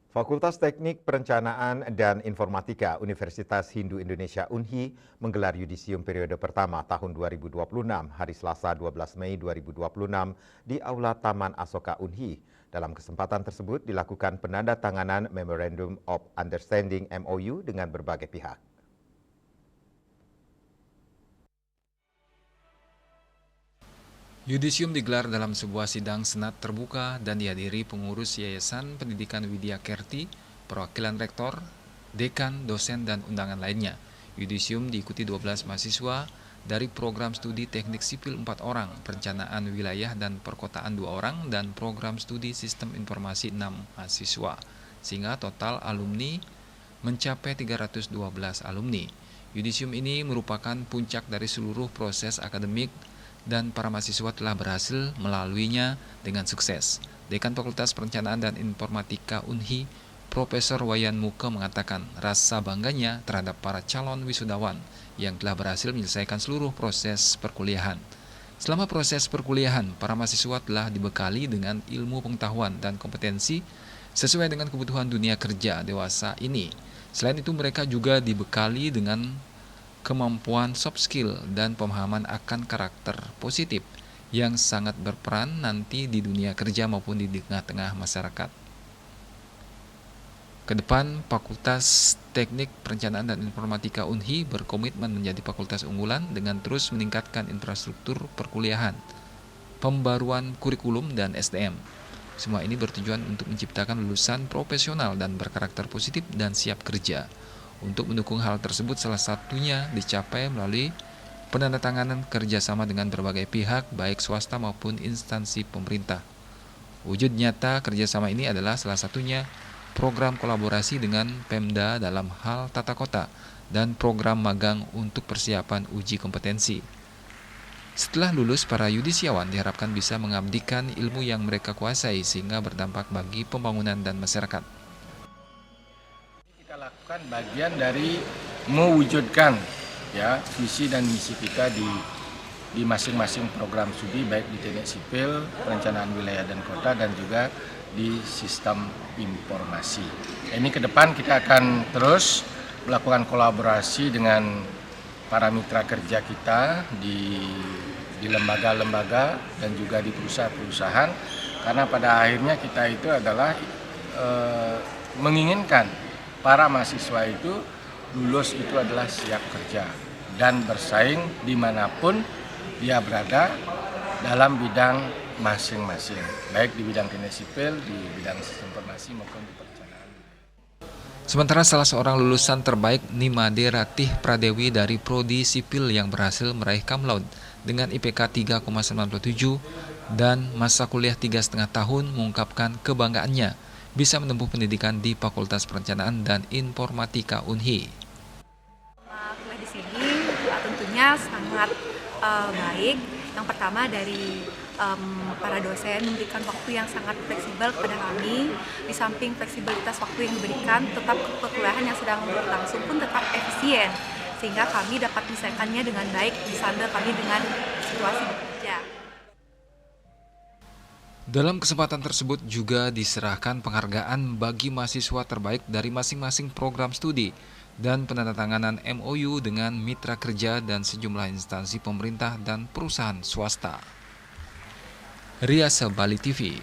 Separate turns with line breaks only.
Fakultas Teknik Perencanaan dan Informatika Universitas Hindu Indonesia UNHI menggelar yudisium periode pertama tahun 2026 hari Selasa 12 Mei 2026 di Aula Taman Asoka UNHI. Dalam kesempatan tersebut dilakukan penandatanganan Memorandum of Understanding MOU dengan berbagai pihak.
Yudisium digelar dalam sebuah sidang senat terbuka dan dihadiri pengurus Yayasan Pendidikan Widya Kerti, perwakilan rektor, dekan, dosen, dan undangan lainnya. Yudisium diikuti 12 mahasiswa dari program studi teknik sipil 4 orang, perencanaan wilayah dan perkotaan 2 orang, dan program studi sistem informasi 6 mahasiswa. Sehingga total alumni mencapai 312 alumni. Yudisium ini merupakan puncak dari seluruh proses akademik dan para mahasiswa telah berhasil melaluinya dengan sukses. Dekan Fakultas Perencanaan dan Informatika UNHI, Profesor Wayan Muke mengatakan rasa bangganya terhadap para calon wisudawan yang telah berhasil menyelesaikan seluruh proses perkuliahan. Selama proses perkuliahan, para mahasiswa telah dibekali dengan ilmu pengetahuan dan kompetensi sesuai dengan kebutuhan dunia kerja dewasa ini. Selain itu, mereka juga dibekali dengan kemampuan soft skill dan pemahaman akan karakter positif yang sangat berperan nanti di dunia kerja maupun di tengah-tengah masyarakat. Kedepan, Fakultas Teknik Perencanaan dan Informatika UNHI berkomitmen menjadi fakultas unggulan dengan terus meningkatkan infrastruktur perkuliahan, pembaruan kurikulum, dan SDM. Semua ini bertujuan untuk menciptakan lulusan profesional dan berkarakter positif dan siap kerja. Untuk mendukung hal tersebut, salah satunya dicapai melalui penandatanganan kerjasama dengan berbagai pihak, baik swasta maupun instansi pemerintah. Wujud nyata kerjasama ini adalah salah satunya program kolaborasi dengan Pemda dalam hal tata kota dan program magang untuk persiapan uji kompetensi. Setelah lulus, para yudisiawan diharapkan bisa mengabdikan ilmu yang mereka kuasai sehingga berdampak bagi pembangunan dan masyarakat.
Kita lakukan bagian dari mewujudkan visi dan misi kita di masing-masing program studi, baik di teknik sipil, perencanaan wilayah dan kota, dan juga di sistem informasi. Ini ke depan kita akan terus melakukan kolaborasi dengan para mitra kerja kita di lembaga-lembaga dan juga di perusahaan-perusahaan, karena pada akhirnya kita itu adalah menginginkan para mahasiswa itu lulus itu adalah siap kerja dan bersaing dimanapun dia berada dalam bidang masing-masing, baik di bidang teknik sipil, di bidang sistem informasi maupun di perencanaan.
Sementara salah seorang lulusan terbaik, Nimade Ratih Pradewi dari Prodi Sipil yang berhasil meraih cum laude dengan IPK 3,97 dan masa kuliah 3,5 tahun, mengungkapkan kebanggaannya bisa menempuh pendidikan di Fakultas Perencanaan dan Informatika UNHI.
Kuliah di sini tentunya sangat baik. Yang pertama dari para dosen memberikan waktu yang sangat fleksibel kepada kami. Di samping fleksibilitas waktu yang diberikan, tetap perkuliahan yang sedang berlangsung pun tetap efisien, sehingga kami dapat menyelesaikannya dengan baik sambil kami dengan situasi bekerja.
Dalam kesempatan tersebut juga diserahkan penghargaan bagi mahasiswa terbaik dari masing-masing program studi dan penandatanganan MOU dengan mitra kerja dan sejumlah instansi pemerintah dan perusahaan swasta. Riasa Bali TV.